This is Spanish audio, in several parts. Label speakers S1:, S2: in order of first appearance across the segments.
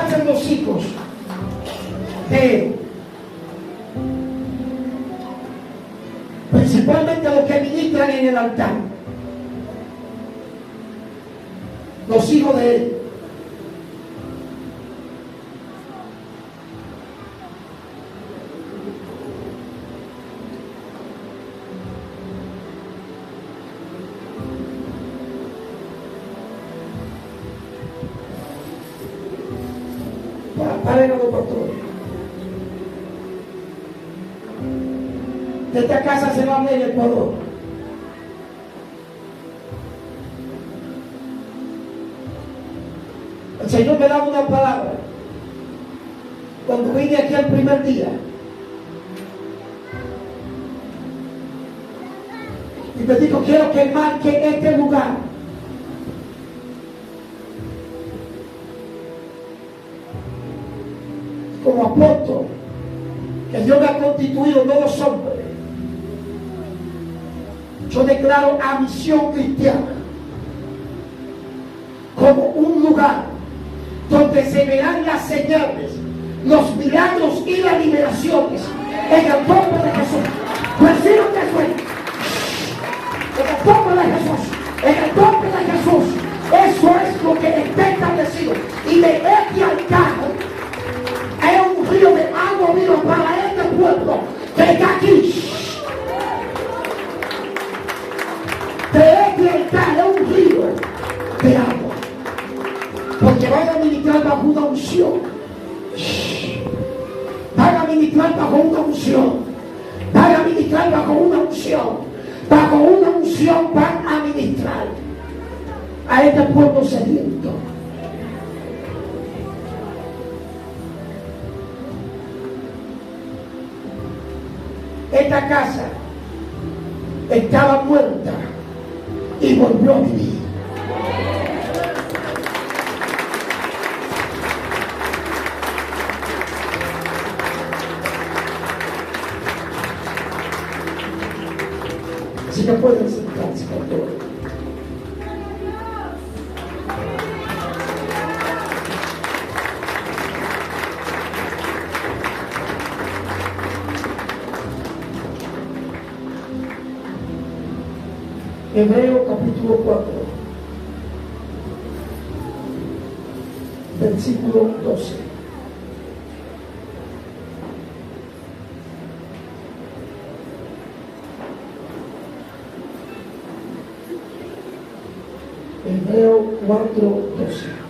S1: hacen los hijos de, principalmente los que ministran en el altar, los hijos de él? Paren los pastores. De esta casa se va a hablar en Ecuador. El Señor me daba una palabra cuando vine aquí el primer día. Y me dijo, quiero que marque este lugar. Como apóstol, que Dios me ha constituido nuevos hombres. Yo declaro a Misión Cristiana como un lugar donde se verán las señales, los milagros y las liberaciones en el nombre de Jesús. Reciban eso en el nombre de Jesús, en el nombre de Jesús. Eso es lo que está establecido. Y de este altar es un río de agua viva para este pueblo que está aquí. De este altar es un río de agua, porque van a ministrar bajo una unción. Van a ministrar bajo una unción. Van a ministrar bajo una unción. Bajo una unción van a ministrar a este pueblo sediento. Esta casa estaba muerta y volvió a vivir. Así que pueden sentarse, pastor. Hebreo capítulo 4, versículo 12. Hebreo 4, 12.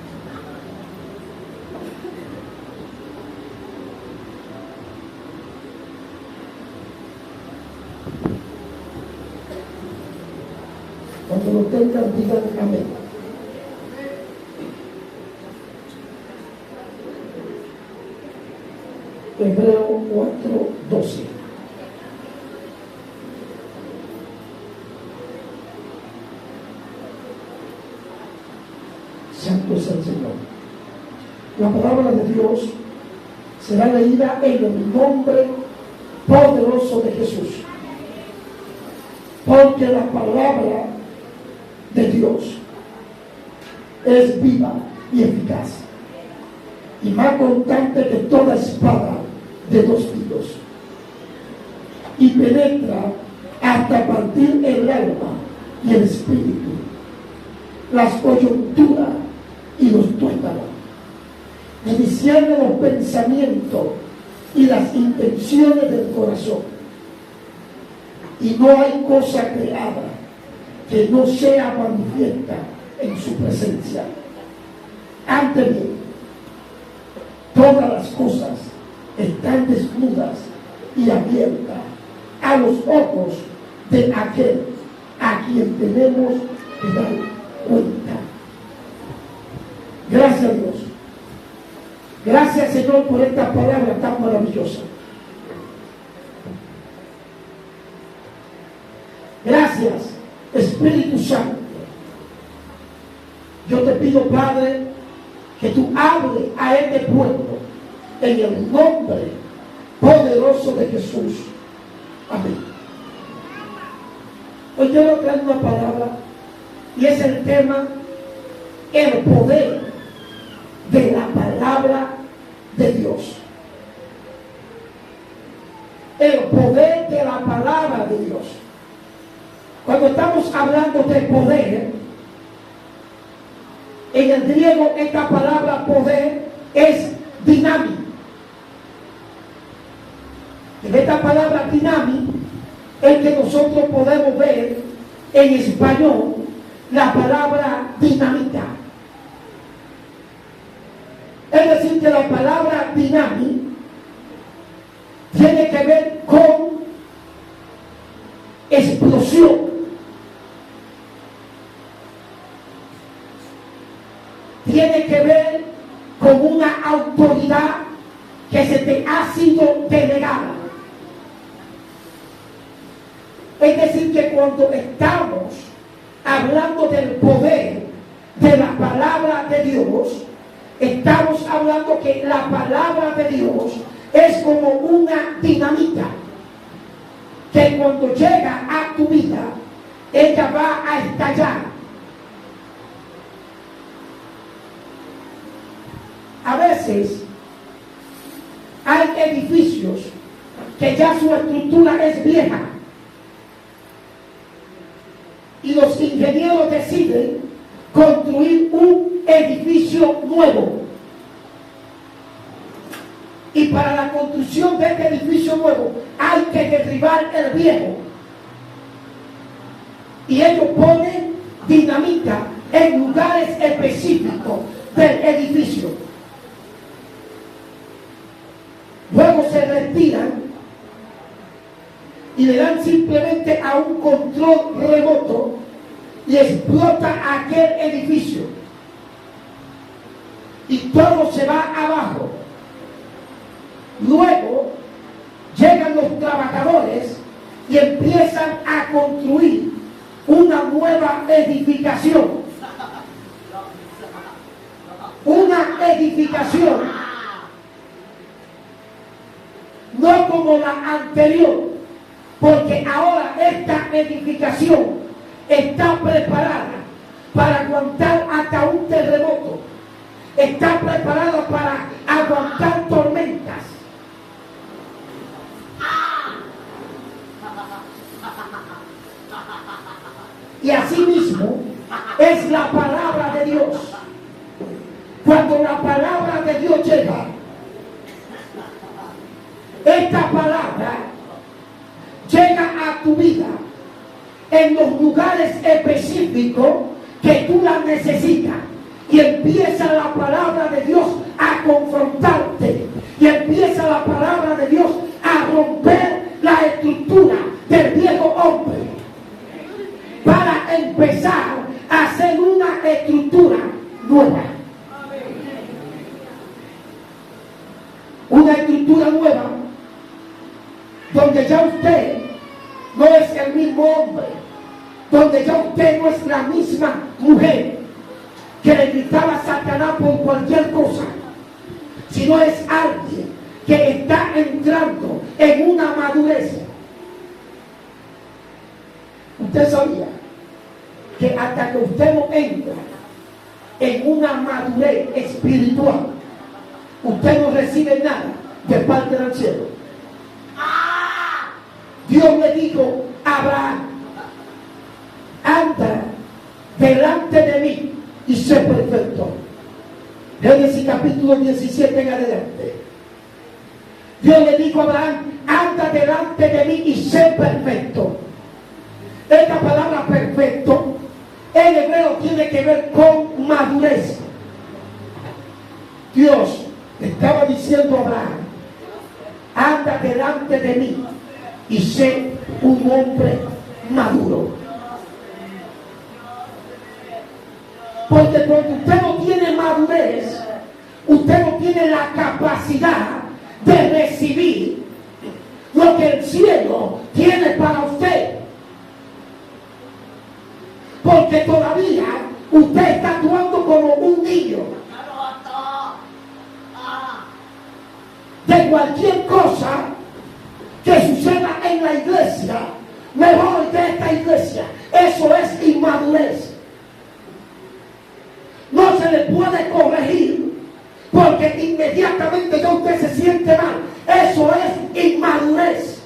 S1: Cuando lo tengan, digan amén. Hebreo 4, 12. Santo es el Señor. La palabra de Dios será leída en el nombre poderoso de Jesús. Porque la palabra de Dios es viva y eficaz y más cortante que toda espada de dos filos, y penetra hasta partir el alma y el espíritu, las coyunturas y los tuétanos, y discierne los pensamientos y las intenciones del corazón. Y no hay cosa creada que no sea manifiesta en su presencia. Antes bien, todas las cosas están desnudas y abiertas a los ojos de aquel a quien tenemos que dar cuenta. Gracias a Dios. Gracias, Señor, por esta palabra tan maravillosa. Gracias, Espíritu Santo. Yo te pido, Padre, que tú hables a este pueblo en el nombre poderoso de Jesús. Amén. Hoy quiero traer una palabra y es el tema: el poder de la palabra de Dios. El poder de la palabra de Dios. Cuando estamos hablando de poder, en el griego esta palabra poder es dinami. En esta palabra dinami es que nosotros podemos ver en español la palabra dinamita. Es decir, que la palabra dinami tiene que ver con explosión. Tiene que ver con una autoridad que se te ha sido delegada. Es decir, que cuando estamos hablando del poder de la palabra de Dios, estamos hablando que la palabra de Dios es como una dinamita que cuando llega a tu vida, ella va a estallar. A veces hay edificios que ya su estructura es vieja y los ingenieros deciden construir un edificio nuevo. Y para la construcción de este edificio nuevo hay que derribar el viejo. Y ellos ponen dinamita en lugares específicos del edificio. Luego se retiran y le dan simplemente a un control remoto y explota aquel edificio. Y todo se va abajo. Luego llegan los trabajadores y empiezan a construir una nueva edificación. Una edificación no como la anterior, porque ahora esta edificación está preparada para aguantar hasta un terremoto, está preparada para aguantar tormentas. Y así mismo es la palabra de Dios. Cuando la palabra de Dios llega, esta palabra llega a tu vida en los lugares específicos que tú la necesitas. Y empieza la palabra de Dios a confrontarte. Y empieza la palabra de Dios a romper la estructura del viejo hombre. Para empezar a hacer una estructura nueva. Una estructura nueva donde ya usted no es el mismo hombre, donde ya usted no es la misma mujer que le gritaba a Satanás por cualquier cosa, sino es alguien que está entrando en una madurez. Usted sabía que hasta que usted no entra en una madurez espiritual, usted no recibe nada de parte del cielo. Dios le dijo a Abraham: anda delante de mí y sé perfecto. Génesis capítulo 17 en adelante. Dios le dijo a Abraham: anda delante de mí y sé perfecto. Esta palabra perfecto en hebreo tiene que ver con madurez. Dios estaba diciendo a Abraham: anda delante de mí y sé un hombre maduro. Porque cuando usted no tiene madurez, usted no tiene la capacidad de recibir lo que el cielo tiene para usted. Porque todavía usted está actuando como un niño. De cualquier cosa que suceda en la iglesia, mejor de esta iglesia, eso es inmadurez. No se le puede corregir inmediatamente ya usted se siente mal. Eso es inmadurez.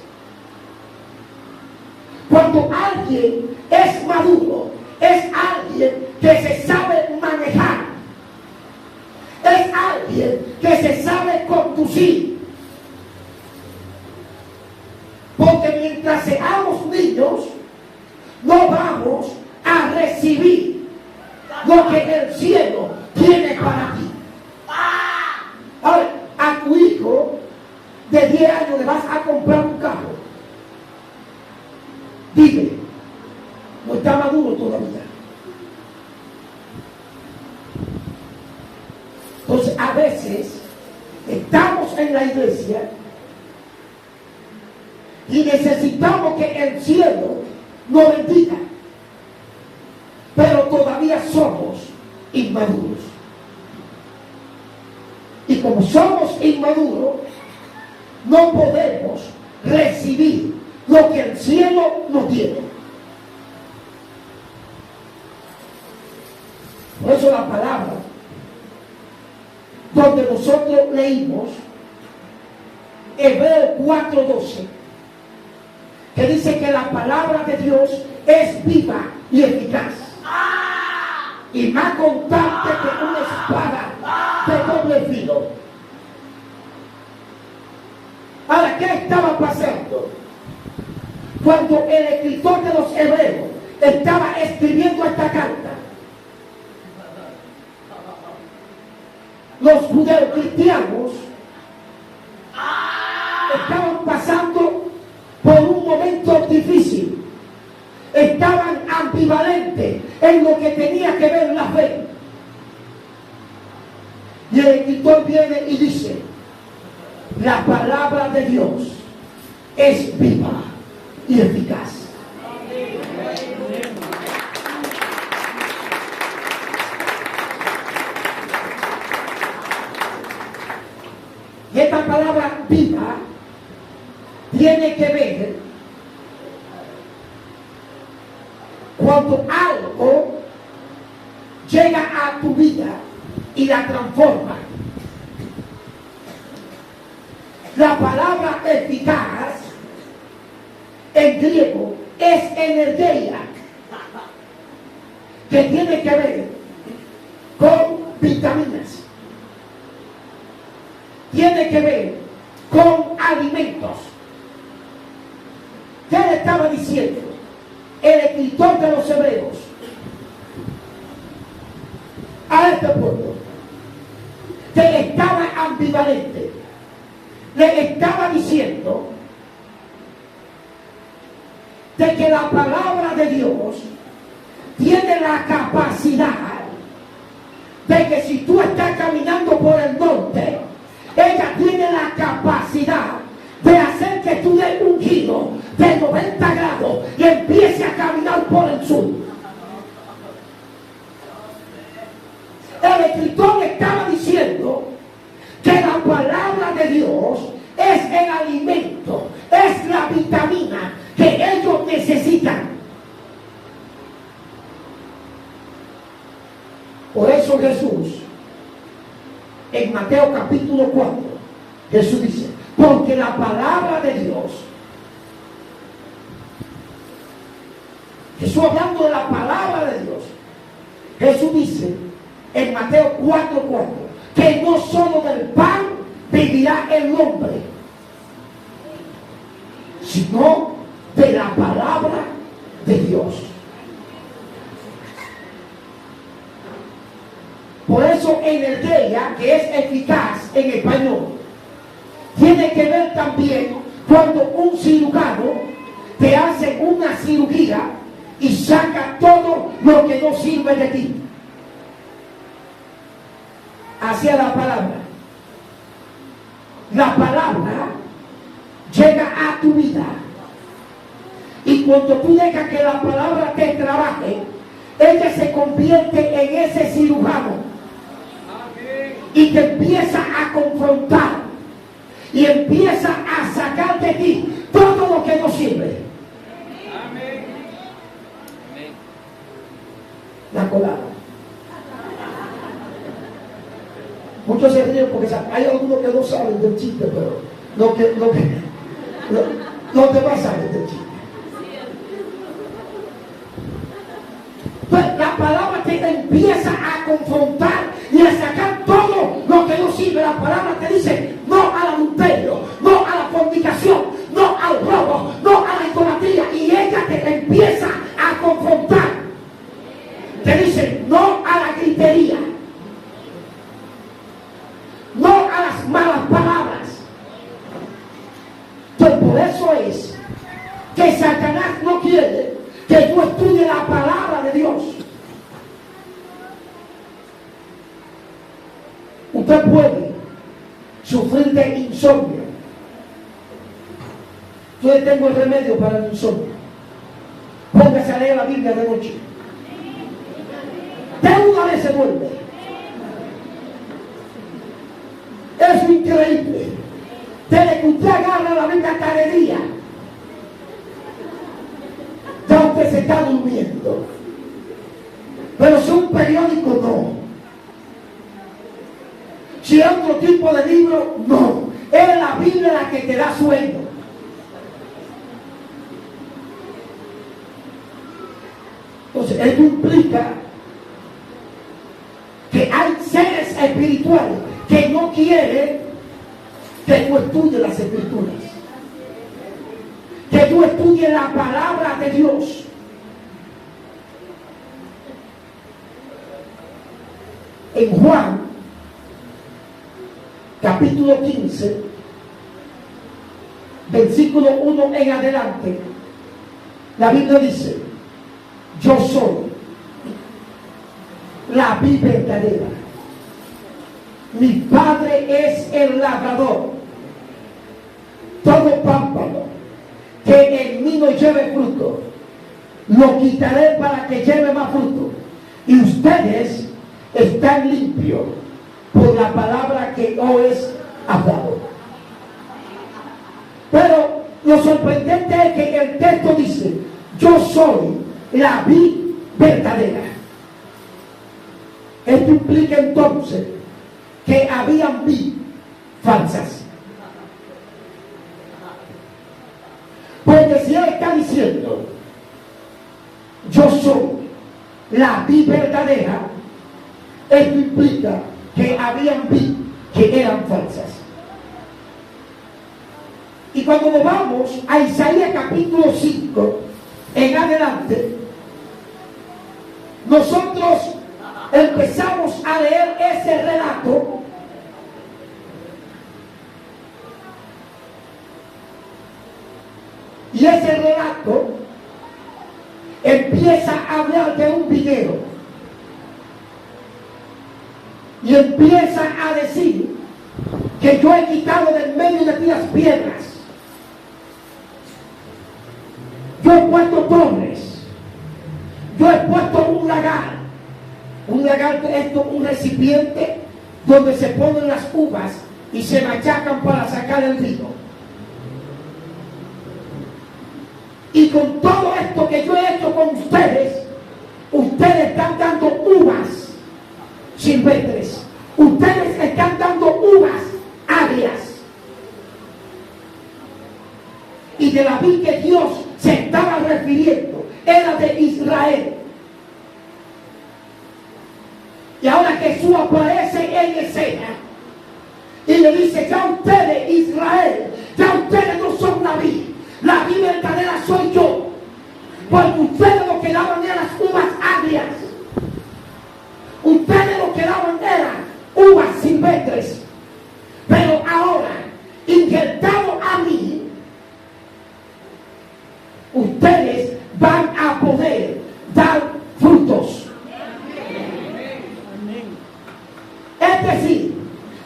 S1: Cuando alguien es maduro, es alguien que se sabe manejar, es alguien que se sabe conducir. Porque mientras seamos niños, no vamos a recibir lo que el cielo tiene para ti. Ahora, a tu hijo de 10 años le vas a comprar un carro. Dime, no está maduro todavía. Entonces, a veces estamos en la iglesia y necesitamos que el cielo nos bendiga, pero todavía somos inmaduros. Y como somos inmaduros, no podemos recibir lo que el cielo nos tiene. Por eso la palabra, donde nosotros leímos Hebreos 4:12, que dice que la palabra de Dios es viva y eficaz, y más cortante que una espada de doble filo. Ahora, ¿qué estaba pasando? Cuando el escritor de los Hebreos estaba escribiendo esta carta, los judeos cristianos estaban pasando por un momento difícil. Estaban ambivalentes en lo que tenía que ver la fe. Y el escritor viene y dice: la palabra de Dios es viva y eficaz. Y esta palabra viva tiene que ver cuando algo llega a tu vida y la transforma. La palabra eficaz en griego es energía, que tiene que ver con vitaminas, tiene que ver con alimentos. ¿Qué le estaba diciendo el escritor de los Hebreos a este pueblo? Que estaba ambivalente. Le estaba diciendo de que la palabra de Dios tiene la capacidad de que si tú estás caminando por el norte, ella tiene la capacidad de hacer que tú des un giro de 90 grados y empieces a caminar por el sur. El escritor estaba diciendo que la palabra de Dios es el alimento, es la vitamina que ellos necesitan. Por eso Jesús, en Mateo capítulo 4, Jesús dice: porque la palabra de Dios, Jesús hablando de la palabra de Dios, Jesús dice en Mateo 4:4 que no solo del pan vivirá el hombre, sino de la palabra de Dios. Por eso energía, que es eficaz en español, tiene que ver también cuando un cirujano te hace una cirugía y saca todo lo que no sirve de ti. Hacia la palabra. La palabra llega a tu vida. Y cuando tú dejas que la palabra te trabaje, ella se convierte en ese cirujano. Y te empieza a confrontar. Y empieza a sacar de ti todo lo que no sirve. Amén. La colada. Muchos se ríen porque hay algunos que no saben del chiste, pero los demás saben del chiste. Pues la palabra te empieza a confrontar y a sacar todo lo que no sirve. La palabra te dice no al adulterio, no a la fornicación, no al robo, no a la idolatría, y ella te empieza a confrontar. Te dice no a la gritería, no a las malas palabras. Pues por eso es que Satanás no quiere que tú estudies la palabra de Dios. Usted puede sufrir de insomnio. Yo le tengo el remedio para el insomnio. Póngase a leer la Biblia de noche. De una vez se duerme. Es increíble. Desde que usted agarra la Biblia cada día, ya usted se está durmiendo. Pero si un periódico, no. Si es otro tipo de libro, no. Es la Biblia la que te da sueño. Entonces, esto implica que hay seres espirituales que no quieren que tú estudies las escrituras, que tú estudies la palabra de Dios. En Juan capítulo 15, versículo 1 en adelante, la Biblia dice: yo soy la vid verdadera, mi Padre es el labrador. Todo pámpano que en mí no lleve fruto, lo quitaré para que lleve más fruto. Y ustedes están limpios por la palabra que hoy es hablado. Pero lo sorprendente es que el texto dice: yo soy la vid verdadera. Esto implica entonces que habían vid falsas. Porque si él está diciendo yo soy la vid verdadera, esto implica que habían vid que eran falsas. Y cuando nos vamos a Isaías capítulo 5 en adelante, nosotros empezamos a leer ese relato. Y ese relato empieza a hablar de un videro. Y empieza a decir que yo he quitado del medio de ti las piedras. Yo he puesto torres. Yo he puesto un lagar. Un lagar es esto, un recipiente donde se ponen las uvas y se machacan para sacar el vino. Y con todo esto que yo he hecho con ustedes, ustedes están dando uvas silvestres. Ustedes están dando uvas agrias. Y de la vid que Dios se estaba refiriendo era de Israel. Y ahora Jesús aparece en escena y le dice: ya ustedes, Israel, ya ustedes no son la vid. La vid verdadera soy yo. Porque ustedes lo que daban eran las uvas agrias. Ustedes lo que daban eran uvas silvestres. Pero ahora, injertado a mí, ustedes van a poder dar frutos. Es decir,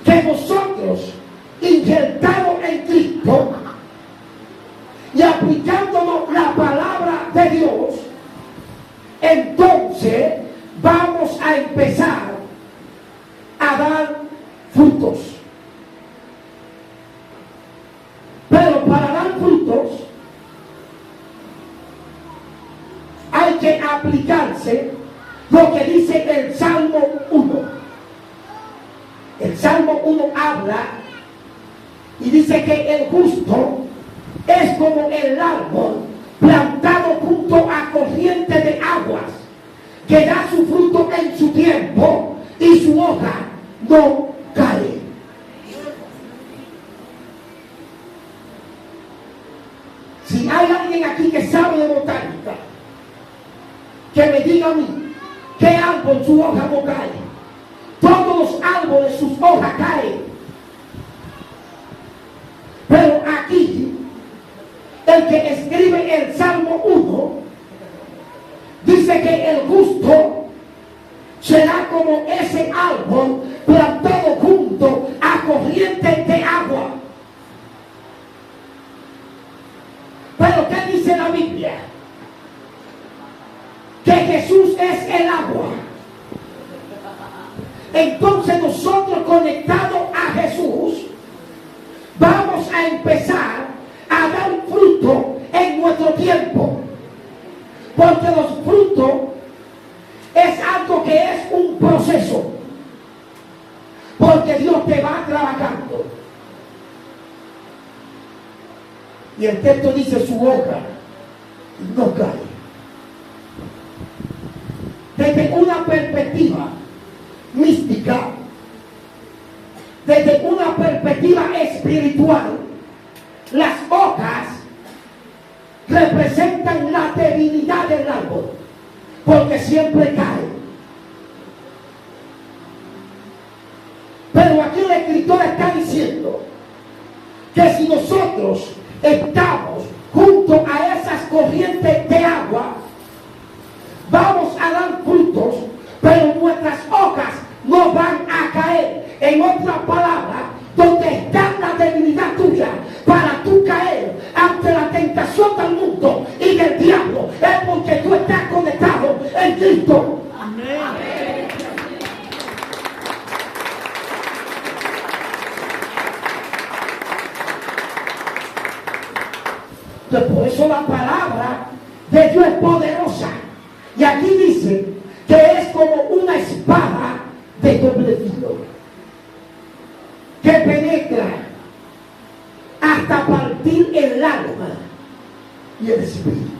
S1: que nosotros, injertados en Cristo y aplicándonos la palabra de Dios, entonces vamos a empezar a dar frutos. Pero para dar frutos hay que aplicarse lo que dice el Salmo 1. El Salmo habla y dice que el justo es como el árbol plantado junto a corriente de aguas, que da su fruto en su tiempo y su hoja no cae. Si hay alguien aquí que sabe de botánica, que me diga a mí qué árbol su hoja no cae. Todos los árboles sus hojas caen. Pero aquí, el que escribe el Salmo 1 dice que el justo será como ese árbol plantado junto a corrientes de agua. Pero ¿qué dice la Biblia? Que Jesús es el agua. Entonces nosotros, conectados a Jesús, vamos a empezar a dar fruto en nuestro tiempo, porque los frutos es algo que es un proceso, porque Dios te va trabajando. Y el texto dice: su hoja no cae. Desde una perspectiva mística, desde una perspectiva espiritual, las hojas representan la debilidad del árbol, porque siempre cae. Pero aquí el escritor está diciendo que si nosotros estamos junto a esas corrientes de agua, vamos a dar frutos, pero nuestras hojas no van a caer. En otras palabras, donde está la debilidad tuya para tú caer ante la tentación del mundo y del diablo, es porque tú estás conectado en Cristo. Amén. Por eso la palabra de Dios es poderosa. Y aquí dice que es como una espada de doble filo, que penetra hasta partir el alma y el espíritu.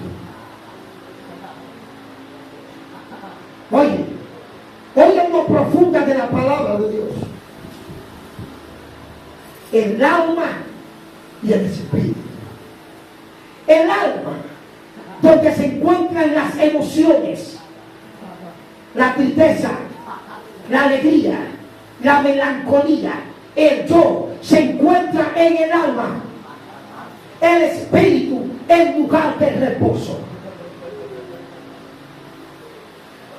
S1: Oye lo profunda de la palabra de Dios. El alma y el espíritu. El alma, donde se encuentran las emociones, la tristeza, la alegría, la melancolía, el yo, se encuentra en el alma. El espíritu, el lugar de reposo.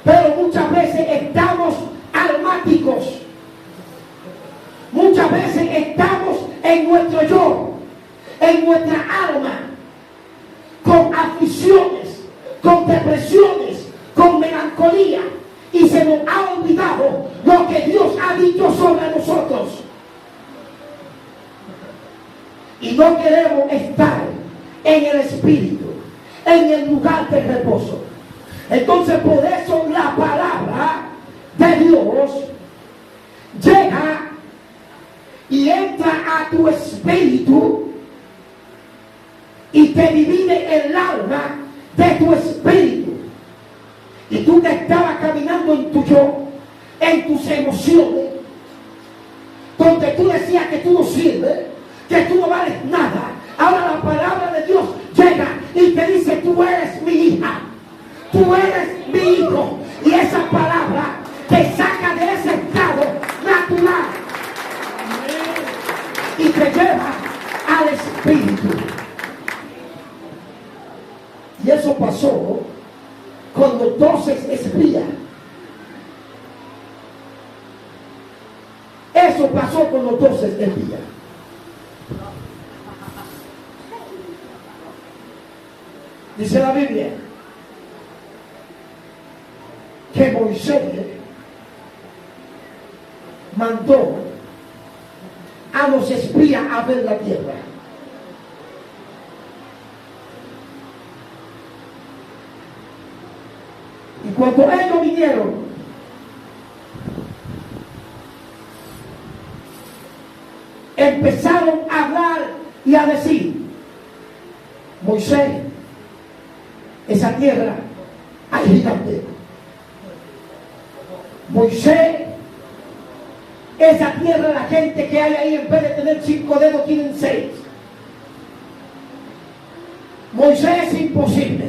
S1: Pero muchas veces estamos almáticos. Muchas veces estamos en nuestro yo, en nuestra alma, con aflicciones, con depresiones, con melancolía, y se nos ha olvidado lo que Dios ha dicho sobre nosotros. Y no queremos estar en el espíritu, en el lugar de reposo. Entonces, por eso la palabra de Dios llega y entra a tu espíritu y te divide el alma de tu espíritu. Y tú que estabas caminando en tu yo, en tus emociones, donde tú decías que tú no sirves, que tú no vales nada, ahora la palabra de Dios llega y te dice: tú eres mi hija, tú eres mi hijo. Y esa palabra te saca de ese estado natural y te lleva al espíritu. Y eso pasó con los 12 espías. Eso pasó con los 12 espías. Dice la Biblia que Moisés mandó a los espías a ver la tierra. Y cuando ellos vinieron, empezaron a hablar y a decir: Moisés, esa tierra hay gigantes. Moisés, esa tierra, la gente que hay ahí, en vez de tener 5 dedos, tienen 6. Moisés, es imposible.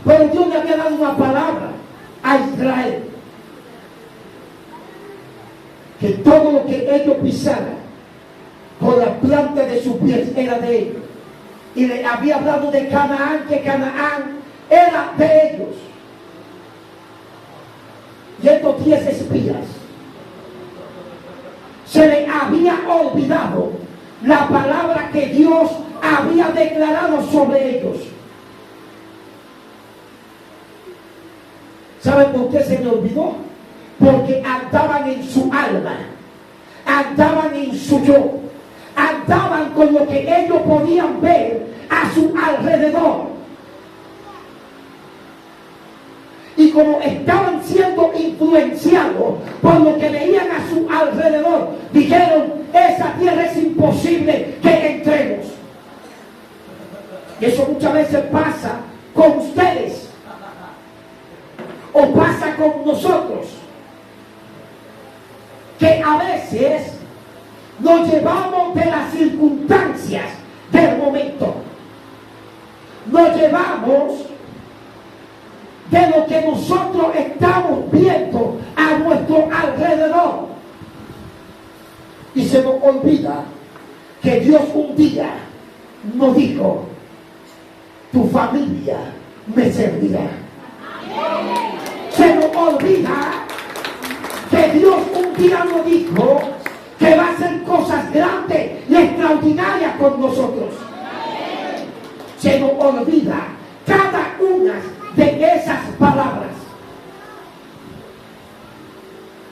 S1: Pero Dios le había dado una palabra a Israel, que todo lo que ellos pisaran con la planta de sus pies era de ellos. Y le había hablado de Canaán, que Canaán era de ellos. Y estos 10 espías se les había olvidado la palabra que Dios había declarado sobre ellos. ¿Saben por qué se le olvidó? Porque andaban en su alma, andaban en su yo, andaban con lo que ellos podían ver a su alrededor. Y como estaban siendo influenciados por lo que veían a su alrededor, dijeron: esa tierra es imposible que entremos. Y eso muchas veces pasa con ustedes, o pasa con nosotros, que a veces nos llevamos de las circunstancias del momento, nos llevamos de lo que nosotros estamos viendo a nuestro alrededor, y se nos olvida que Dios un día nos dijo: tu familia me servirá. Se nos olvida que Dios un día nos dijo que va a hacer cosas grandes y extraordinarias con nosotros. Se nos olvida cada una de esas palabras,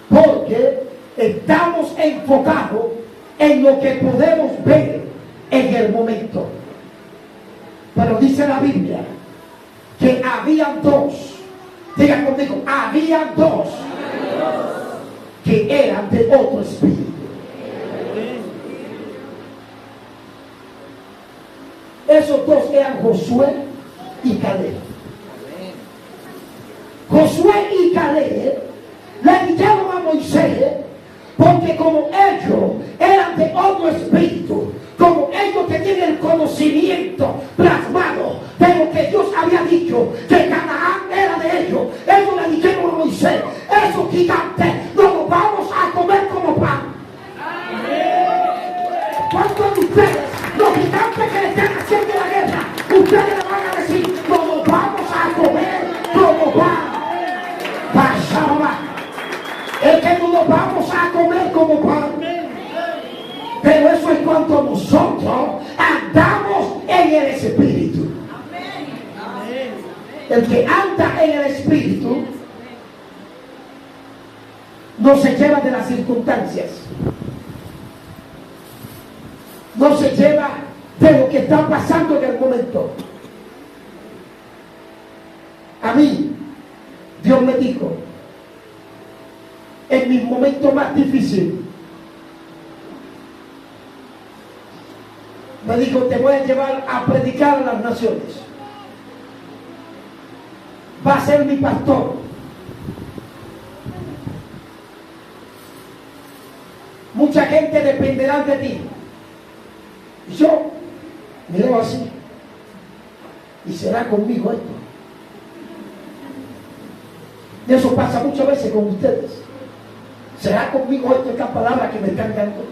S1: porque estamos enfocados en lo que podemos ver en el momento. Pero dice la Biblia que había 2, digan conmigo, había 2 que eran de otro espíritu. Esos 2 eran Josué y Caleb. Josué y Caleb le dijeron a Moisés, porque como ellos eran de otro espíritu, como ellos tenían el conocimiento plasmado de lo que Dios había dicho, que Canaán era de ellos, ellos le dijeron a Moisés: esos gigantes no los vamos a comer como pan. ¿Cuántos de ustedes, los gigantes que le están haciendo la guerra, ustedes le van a decir: no los vamos a comer como pan? Pasaba, es que no nos vamos a comer como pan. Pero eso es cuando nosotros andamos en el espíritu. El que anda en el espíritu no se lleva de las circunstancias, no se lleva de lo que está pasando en el momento. A mí Dios me dijo, en mis momentos más difíciles, me dijo: te voy a llevar a predicar a las naciones. Va a ser mi pastor. Mucha gente dependerá de ti. Y yo miro así, y será conmigo esto. Y eso pasa muchas veces con ustedes. ¿Será conmigo esta palabra que me están dando?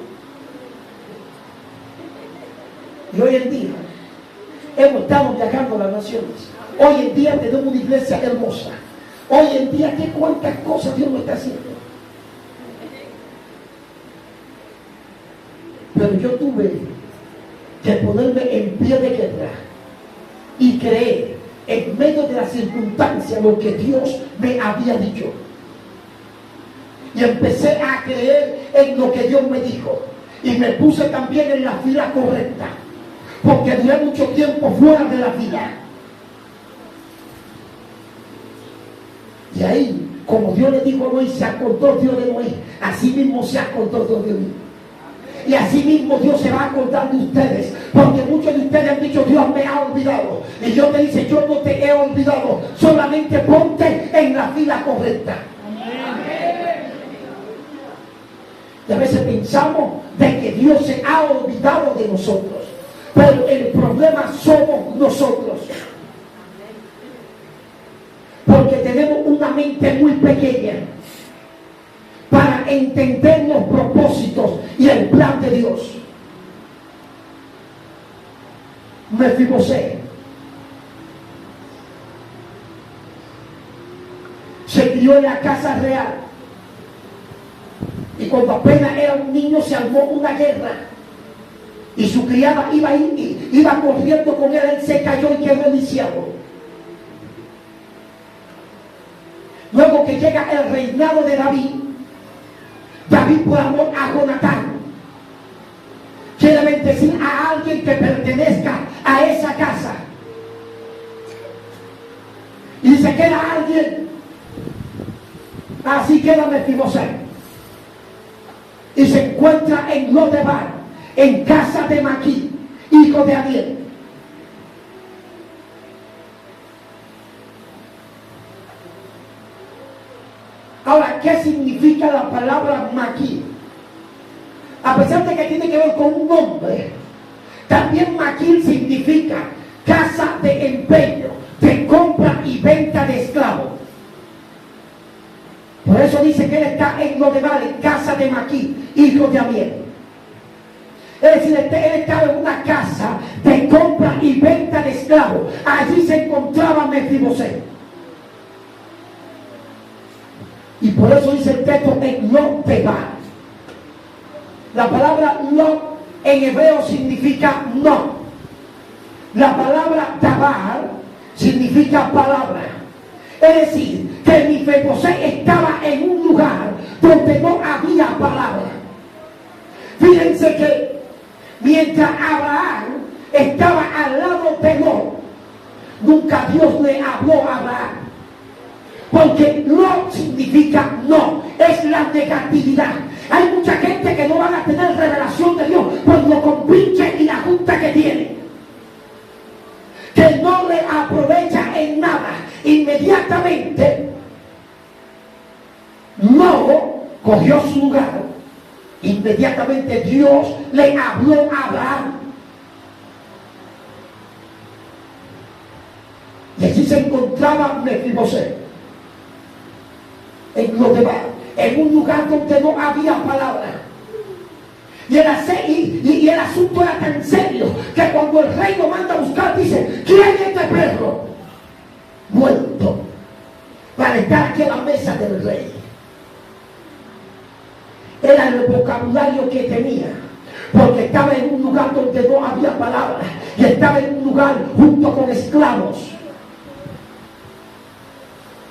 S1: Y hoy en día hemos estado viajando a las naciones. Hoy en día tenemos una iglesia hermosa. Hoy en día, ¿qué cuántas cosas Dios nos está haciendo? Pero yo tuve que ponerme en pie de guerra y creer en medio de las circunstancias lo que Dios me había dicho. Y empecé a creer en lo que Dios me dijo. Y me puse también en la fila correcta, porque duré mucho tiempo fuera de la fila. Y ahí como Dios le dijo a Noé, se acordó Dios de Noé, así mismo se acordó Dios de mí. Y así mismo Dios se va a acordar de ustedes, porque muchos de ustedes han dicho, Dios me ha olvidado. Y Dios te dice, yo no te he olvidado, solamente ponte en la fila correcta. Y a veces pensamos de que Dios se ha olvidado de nosotros, pero el problema somos nosotros, porque tenemos una mente muy pequeña para entender los propósitos y el plan de Dios. Mefibosé se crió en la casa real, y cuando apenas era un niño se armó una guerra, y su criada iba corriendo con él, él se cayó y quedó lisiado. Luego que llega el reinado de David, por amor a Jonatán quiere bendecir a alguien que pertenezca a esa casa, y dice, queda alguien, así queda Mefibosé, y se encuentra en Lodebar, en casa de Maquí, hijo de Amiel. Ahora, ¿qué significa la palabra Maquí? A pesar de que tiene que ver con un nombre, también Maquí significa casa de empeño, de compra y venta de esclavos. Por eso dice que él está en Lodebar, en casa de Maquí, hijo de Amiel. Es decir, él estaba en una casa de compra y venta de esclavos. Allí se encontraba Mefibosé. Y por eso dice el texto en Lodebar. La palabra Lo en hebreo significa no. La palabra Dabar significa palabra. Es decir, que Mefibosé estaba en un lugar donde no había palabra. Fíjense que mientras Abraham estaba al lado de Lot, nunca Dios le habló a Abraham. Porque no significa no, es la negatividad. Hay mucha gente que no van a tener revelación de Dios por lo compinche y la junta que tiene, que no le aprovecha en nada. Inmediatamente no cogió su lugar, inmediatamente Dios le habló a Abraham, y allí se encontraba Mefibosé en Lodebar, en un lugar donde no había palabra. Y el asunto era tan serio que cuando el rey lo manda a buscar, dice, ¿quién es este perro? Muerto, para estar aquí a la mesa del rey. Era el vocabulario que tenía, porque estaba en un lugar donde no había palabra, y estaba en un lugar junto con esclavos.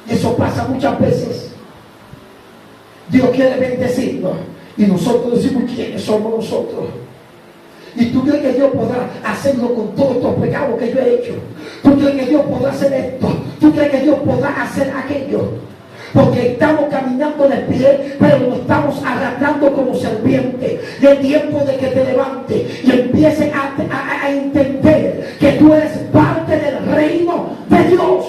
S1: Y eso pasa muchas veces. Dios quiere bendecirnos y nosotros decimos, ¿quiénes somos nosotros? Y tú crees que Dios podrá hacerlo con todos estos pecados que yo he hecho. Tú crees que Dios podrá hacer esto. Tú crees que Dios podrá hacer aquello. Porque estamos caminando de pie, pero nos estamos arrastrando como serpiente. Y es tiempo de que te levantes y empieces a entender que tú eres parte del reino de Dios.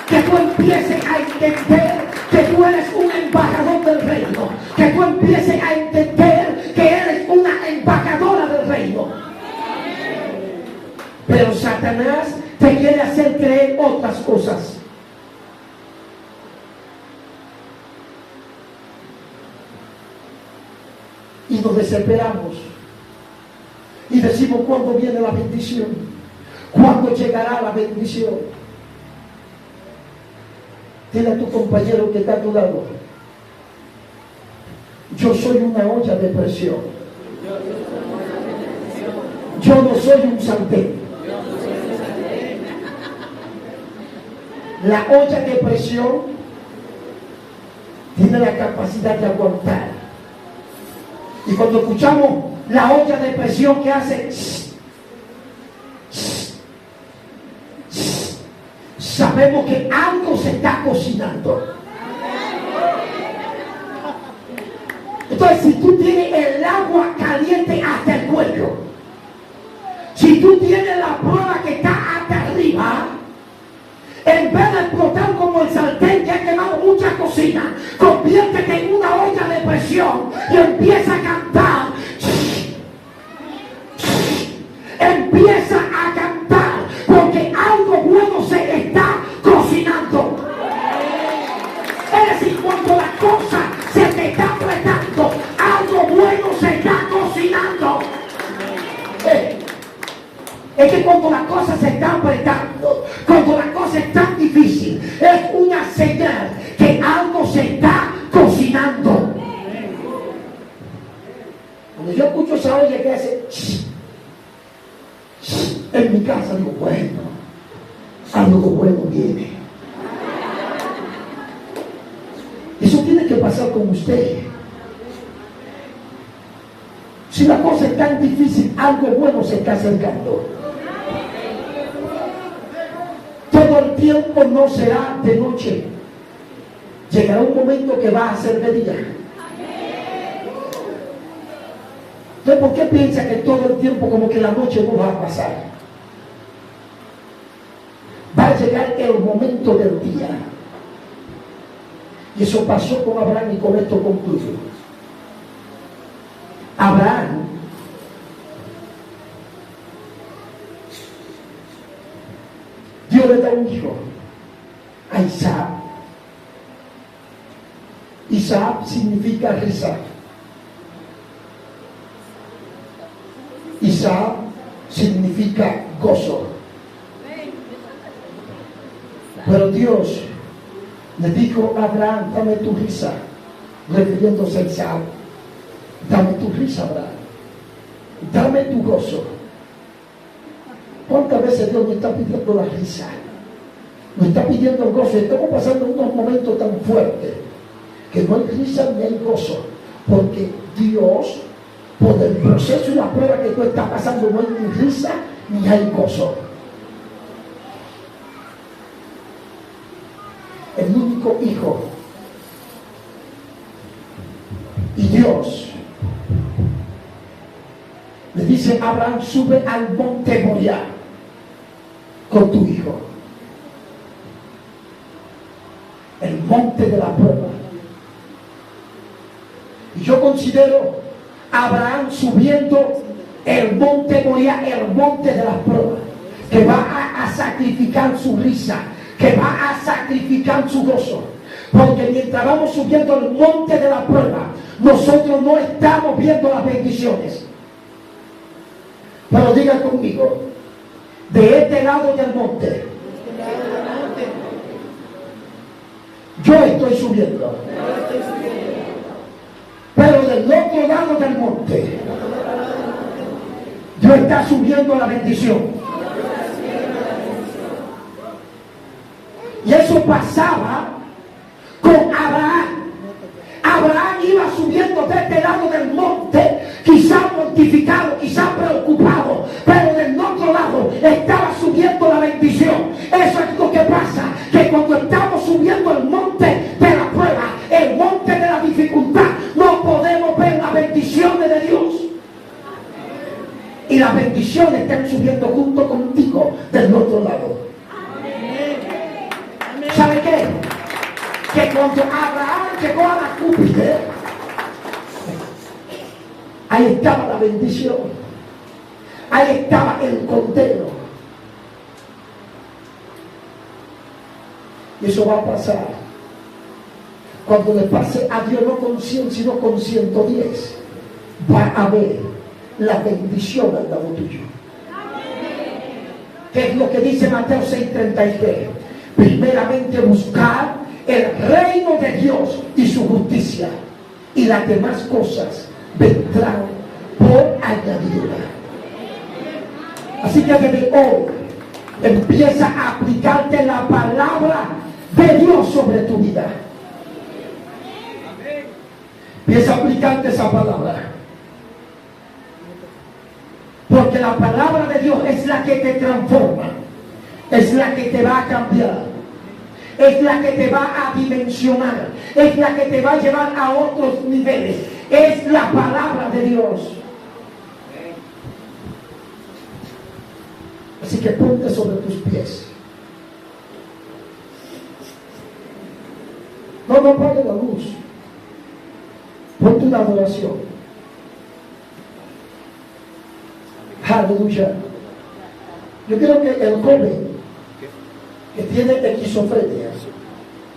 S1: Que tú empieces a entender que tú eres un embajador del reino. Que tú empieces a entender que eres una embajadora del reino. Pero Satanás te quiere hacer creer otras cosas. Y nos desesperamos. Y decimos, ¿cuándo viene la bendición? ¿Cuándo llegará la bendición? Dile a tu compañero que está a tu lado, yo soy una olla de presión. Yo no soy un sartén. La olla de presión tiene la capacidad de aguantar. Y cuando escuchamos la olla de presión que hace, sabemos que algo se está cocinando. Entonces, si tú tienes el agua caliente hasta el cuello, si tú tienes la prueba que está hasta arriba, en vez de explotar como el sartén que ha quemado mucha cocina, conviértete en una olla de presión y empieza a cantar. Empieza a cantar, porque algo bueno se está cocinando. Es decir, cuando la cosa se te está apretando, algo bueno se está cocinando. Es que cuando la cosa se está apretando, cuando la cosa es tan difícil, es una señal que algo se está cocinando. Cuando yo escucho esa olla que hace en mi casa, digo, bueno, algo bueno viene. Eso tiene que pasar con usted. Si la cosa es tan difícil, algo bueno se está acercando. Todo el tiempo no será de noche. Llegará un momento que va a ser de día. Entonces, ¿por qué piensa que todo el tiempo como que la noche no va a pasar? Va a llegar el momento del día. Y eso pasó con Abraham, y con esto concluyo. Abraham Dios le da un hijo a Isaac. Isaac significa risa. Isaac significa gozo. Pero Dios le dijo a Abraham, dame tu risa, refiriéndose a Isaac. Dame tu risa, Abraham. Dame tu gozo. ¿Cuántas veces Dios me está pidiendo la risa? Me está pidiendo el gozo. Estamos pasando unos momentos tan fuertes que no hay risa ni hay gozo, porque Dios, por el proceso y la prueba que tú estás pasando, no hay ni risa ni hay gozo. El único hijo. Y Dios le dice a Abraham, sube al monte Moriah con tu hijo. El monte de la prueba. Y yo considero a Abraham subiendo el monte Moriah, el monte de la prueba, que va a sacrificar su risa, que va a sacrificar su gozo. Porque mientras vamos subiendo el monte de la prueba, nosotros no estamos viendo las bendiciones. Pero digan conmigo, de este lado del monte, yo estoy subiendo. Pero del otro lado del monte, Dios está subiendo la bendición. Y eso pasaba con Abraham. Abraham iba subiendo de este lado del monte, quizá mortificado, quizá preocupado, pero del otro lado estaba subiendo la bendición. Eso es lo que pasa, que cuando estamos subiendo el monte de la prueba, el monte de la dificultad, no podemos ver las bendiciones de Dios. Y las bendiciones están subiendo junto contigo del otro lado. ¿Sabe qué? Que cuando Abraham llegó a la cúspide, ahí estaba la bendición, ahí estaba el cordero. Y eso va a pasar cuando le pase a Dios, no con 100 sino con 110. Va a haber la bendición al lado tuyo. ¿Qué es lo que dice Mateo 6:33? Primeramente buscar el reino de Dios y su justicia, y las demás cosas vendrán por añadidura. Así que desde hoy empieza a aplicarte la palabra de Dios sobre tu vida. Empieza a aplicarte esa palabra, porque la palabra de Dios es la que te transforma, es la que te va a cambiar, es la que te va a dimensionar, es la que te va a llevar a otros niveles, es la palabra de Dios. Así que ponte sobre tus pies. No apagues la luz. Ponte una adoración. Aleluya. Yo quiero que el joven que tiene esquizofrenia